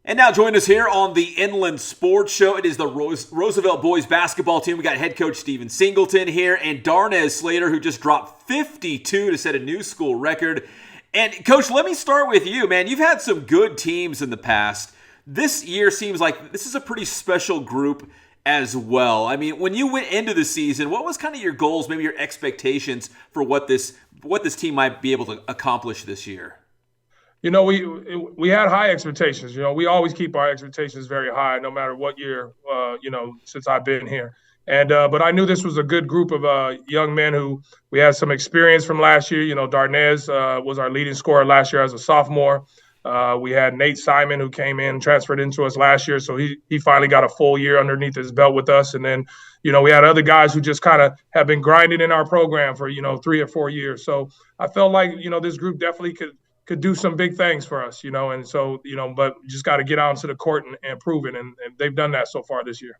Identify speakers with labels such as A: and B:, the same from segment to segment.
A: And now join us here on the Inland Sports Show. It is the Roosevelt boys basketball team. We got head coach Steven Singleton here and Darnez Slater, who just dropped 52 to set a new school record. And coach, let me start with you, man. You've had some good teams in the past. This year seems like this is a pretty special group as well. I mean, when you went into the season, what was kind of your goals, maybe your expectations for what this team might be able to accomplish this year?
B: You know, we had high expectations. You know, we always keep our expectations very high, no matter what year. Since I've been here, but I knew this was a good group of young men who we had some experience from last year. You know, Darnez was our leading scorer last year as a sophomore. We had Nate Simon, who came in, transferred into us last year, so he finally got a full year underneath his belt with us. And then, you know, we had other guys who just kind of have been grinding in our program for 3 or 4 years. So I felt like this group definitely could do some big things for us, and so, but just got to get out into the court and prove it, and they've done that so far this year.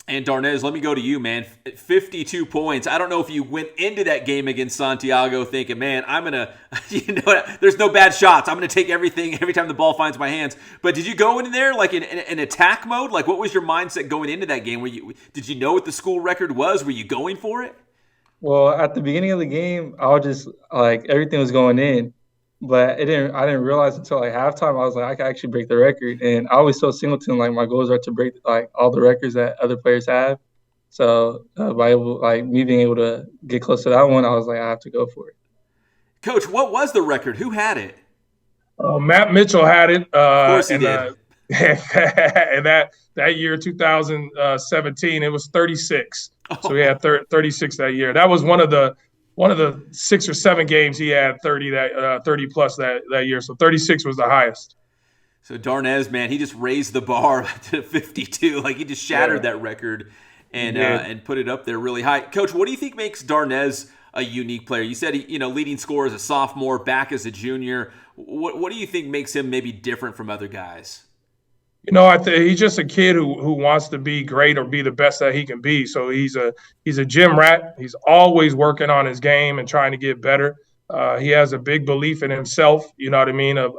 A: And Darnez, let me go to you, man. 52 points. I don't know if you went into that game against Santiago thinking, man, I'm going to, there's no bad shots. I'm going to take everything every time the ball finds my hands. But did you go in there like in attack mode? Like, what was your mindset going into that game? Did you know what the school record was? Were you going for it?
C: Well, at the beginning of the game, I was just like everything was going in. But I didn't realize until like halftime, I was like, I can actually break the record. And I always told Singleton, like, my goals are to break like all the records that other players have. So me being able to get close to that one, I was like, I have to go for it.
A: Coach, what was the record? Who had it?
B: Matt Mitchell had it.
A: Of course he did.
B: And that year, 2017, it was 36. So he had 36 that year. That was one of the 6 or 7 games he had 30 plus that year. So 36 was the highest.
A: So Darnez, man, he just raised the bar to 52. Like, he just shattered that record and put it up there really high. Coach, what do you think makes Darnez a unique player? You said he, leading scorer as a sophomore, back as a junior. What do you think makes him maybe different from other guys?
B: He's just a kid who wants to be great or be the best that he can be. So he's a gym rat. He's always working on his game and trying to get better. He has a big belief in himself, you know what I mean, of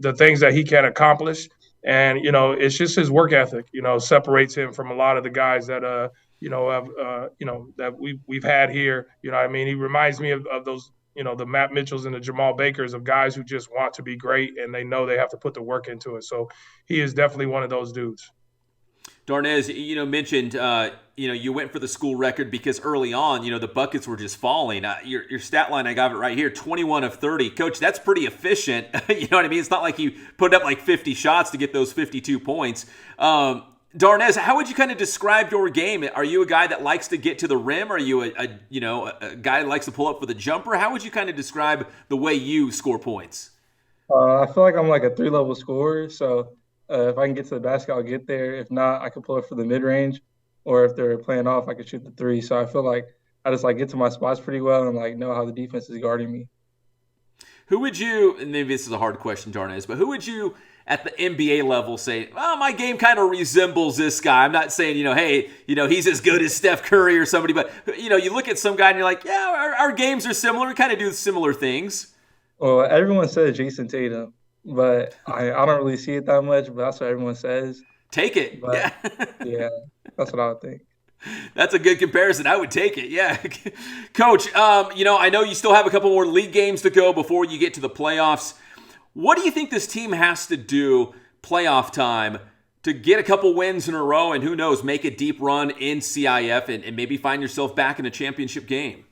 B: the things that he can accomplish. And, it's just his work ethic, separates him from a lot of the guys that, that we've had here. You know what I mean? He reminds me of those, the Matt Mitchells and the Jamal Bakers, of guys who just want to be great and they know they have to put the work into it. So he is definitely one of those dudes.
A: Darnez, mentioned, you went for the school record because early on, the buckets were just falling. Your stat line, I got it right here, 21 of 30. Coach, that's pretty efficient. You know what I mean? It's not like you put up like 50 shots to get those 52 points. Darnez, how would you kind of describe your game? Are you a guy that likes to get to the rim? Are you a guy that likes to pull up for the jumper? How would you kind of describe the way you score points?
C: I feel like I'm like a 3-level scorer. So if I can get to the basket, I'll get there. If not, I can pull up for the mid-range. Or if they're playing off, I can shoot the 3. So I feel like I just like get to my spots pretty well and like know how the defense is guarding me.
A: Who would you, and maybe this is a hard question, Darnez, but who would you at the NBA level say, well, my game kind of resembles this guy? I'm not saying, hey, he's as good as Steph Curry or somebody, but, you look at some guy and you're like, yeah, our games are similar. We kind of do similar things.
C: Well, everyone says Jason Tatum, but I don't really see it that much, but that's what everyone says.
A: Take it.
C: But, yeah, that's what I would think.
A: That's a good comparison. I would take it. Yeah. Coach, I know you still have a couple more league games to go before you get to the playoffs. What do you think this team has to do playoff time to get a couple wins in a row and who knows, make a deep run in CIF and maybe find yourself back in a championship game?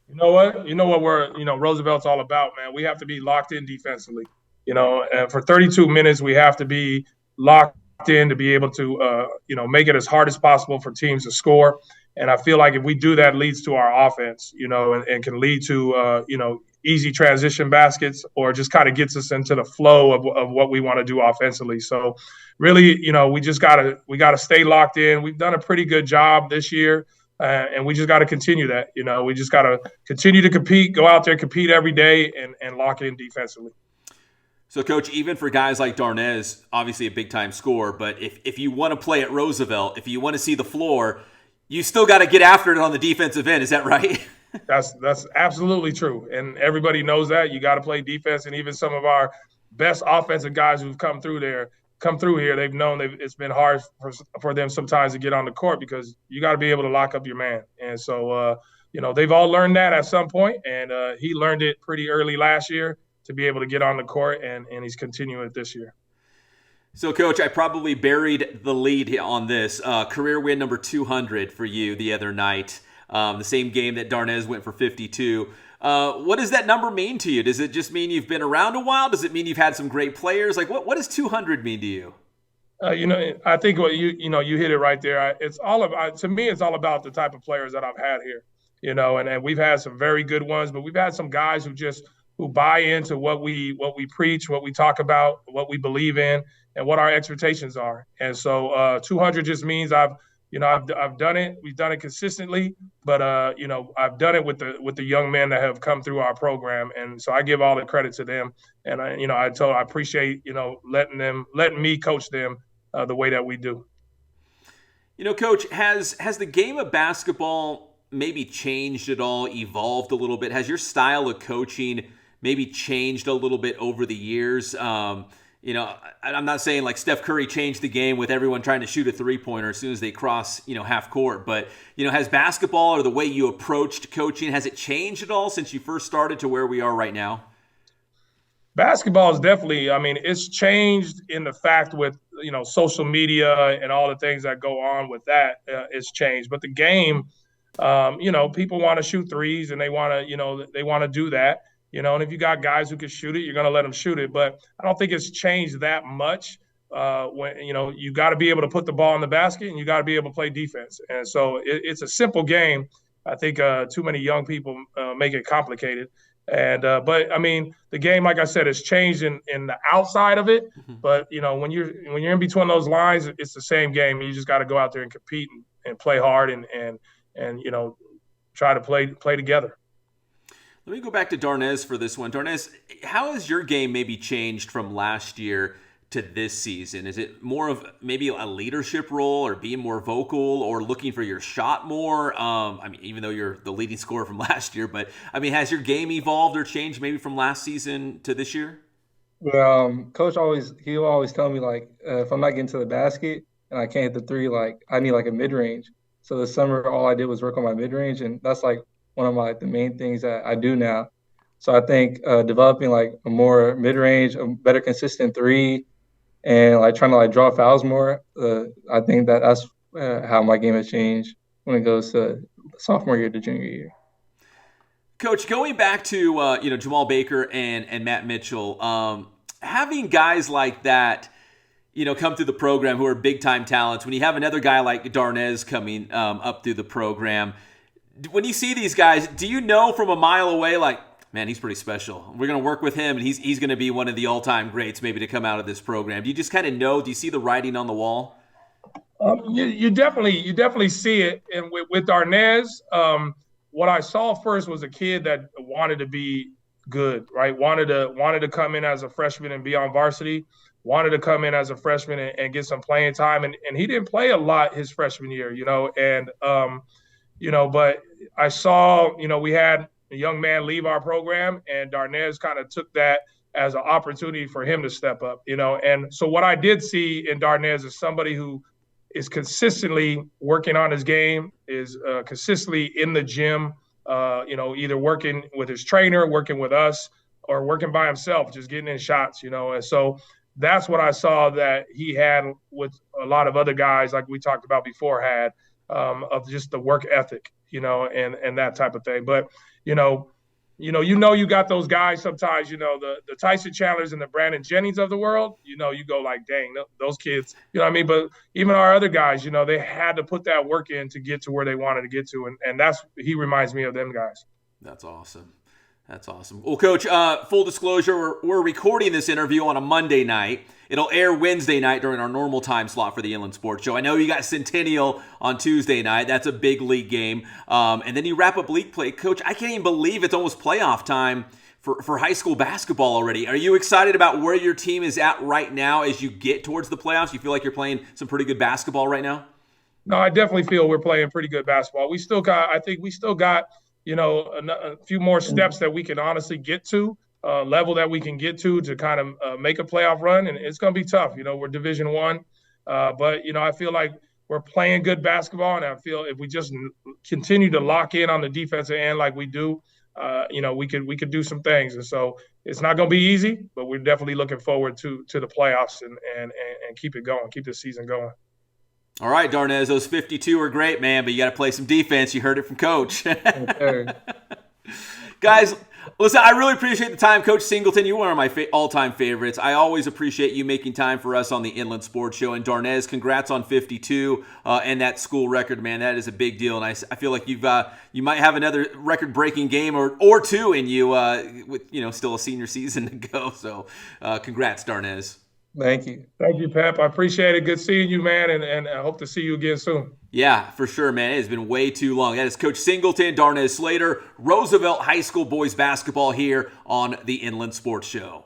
B: You know what Roosevelt's all about, man. We have to be locked in defensively. And for 32 minutes, we have to be locked in to be able to, make it as hard as possible for teams to score. And I feel like if we do that, leads to our offense, and can lead to, easy transition baskets or just kind of gets us into the flow of what we want to do offensively. So really, we gotta stay locked in. We've done a pretty good job this year. And we just got to continue that. We just got to continue to compete, go out there, compete every day and lock in defensively.
A: So, Coach, even for guys like Darnez, obviously a big-time scorer, but if you want to play at Roosevelt, if you want to see the floor, you still got to get after it on the defensive end. Is that right?
B: That's absolutely true. And everybody knows that. You got to play defense. And even some of our best offensive guys who've come through here. They've known it's been hard for them sometimes to get on the court because you got to be able to lock up your man. And so, they've all learned that at some point, and he learned it pretty early last year to be able to get on the court, and he's continuing it this year.
A: So, Coach, I probably buried the lead on this. Career win number 200 for you the other night. The same game that Darnez went for 52. What does that number mean to you? Does it just mean you've been around a while? Does it mean you've had some great players? Like, what does 200 mean to you?
B: I think what you hit it right there. To me, it's all about the type of players that I've had here. And we've had some very good ones, but we've had some guys who buy into what we preach, what we talk about, what we believe in, and what our expectations are. And so 200 just means I've done it. We've done it consistently, but I've done it with the young men that have come through our program, and so I give all the credit to them. And I appreciate letting me coach them the way that we do.
A: Coach, has the game of basketball maybe changed at all, evolved a little bit? Has your style of coaching maybe changed a little bit over the years? I'm not saying like Steph Curry changed the game with everyone trying to shoot a three-pointer as soon as they cross, half court. But, has basketball or the way you approached coaching, has it changed at all since you first started to where we are right now?
B: Basketball is definitely, it's changed in the fact with, social media and all the things that go on with that. It's changed. But the game, people want to shoot threes and they want to do that. And if you got guys who can shoot it, you're going to let them shoot it. But I don't think it's changed that much. When you got to be able to put the ball in the basket and you got to be able to play defense. And so it's a simple game. I think too many young people make it complicated. And but the game, like I said, has changed in the outside of it. Mm-hmm. But when you're in between those lines, it's the same game. You just got to go out there and compete and play hard and try to play together.
A: Let me go back to Darnez for this one. Darnez, how has your game maybe changed from last year to this season? Is it more of maybe a leadership role or being more vocal or looking for your shot more? Even though you're the leading scorer from last year, but has your game evolved or changed maybe from last season to this year?
C: Well, Coach he'll always tell me like if I'm not getting to the basket and I can't hit the three, like I need like a mid range. So this summer, all I did was work on my mid range, and that's like one of the main things that I do now. So I think developing like a more mid range, a better consistent three, and like trying to like draw fouls more. I think that's how my game has changed when it goes to sophomore year to junior year.
A: Coach, going back to Jamal Baker and Matt Mitchell, having guys like that, come through the program who are big time talents. When you have another guy like Darnez coming up through the program, when you see these guys, do you know from a mile away, like, man, he's pretty special. We're going to work with him, and he's going to be one of the all-time greats maybe to come out of this program. Do you just kind of know? Do you see the writing on the wall?
B: You definitely see it. And with Darnez, what I saw first was a kid that wanted to be good, right? Wanted to come in as a freshman and be on varsity. Wanted to come in as a freshman and get some playing time. And he didn't play a lot his freshman year, but I saw, we had a young man leave our program, and Darnez kind of took that as an opportunity for him to step up, And so what I did see in Darnez is somebody who is consistently working on his game, is consistently in the gym, either working with his trainer, working with us, or working by himself, just getting in shots, And so that's what I saw that he had with a lot of other guys, like we talked about before, had. Of just the work ethic, and that type of thing. But, you got those guys sometimes, the Tyson Chandlers and the Brandon Jennings of the world, you go like, dang, those kids, But even our other guys, they had to put that work in to get to where they wanted to get to. And he reminds me of them guys.
A: That's awesome. That's awesome. Well, Coach, full disclosure, we're recording this interview on a Monday night. It'll air Wednesday night during our normal time slot for the Inland Sports Show. I know you got Centennial on Tuesday night. That's a big league game. And then you wrap up league play. Coach, I can't even believe it's almost playoff time for high school basketball already. Are you excited about where your team is at right now as you get towards the playoffs? You feel like you're playing some pretty good basketball right now?
B: No, I definitely feel we're playing pretty good basketball. I think we still got a few more steps that we can honestly get to level that we can get to kind of make a playoff run, and it's going to be tough. We're Division I, but I feel like we're playing good basketball, and I feel if we just continue to lock in on the defensive end like we do, we could do some things. And so it's not going to be easy, but we're definitely looking forward to the playoffs and keep it going, keep the season going.
A: All right, Darnez, those 52 are great, man, but you got to play some defense. You heard it from Coach. Guys, listen, I really appreciate the time. Coach Singleton, you're one of my all-time favorites. I always appreciate you making time for us on the Inland Sports Show. And Darnez, congrats on 52 and that school record, man. That is a big deal. And I feel like you might have another record-breaking game or two in you with still a senior season to go. So congrats, Darnez.
C: Thank you.
B: Thank you, Pep. I appreciate it. Good seeing you, man, and I hope to see you again soon.
A: Yeah, for sure, man. It has been way too long. That is Coach Singleton, Darnez Slater, Roosevelt High School boys basketball here on the Inland Sports Show.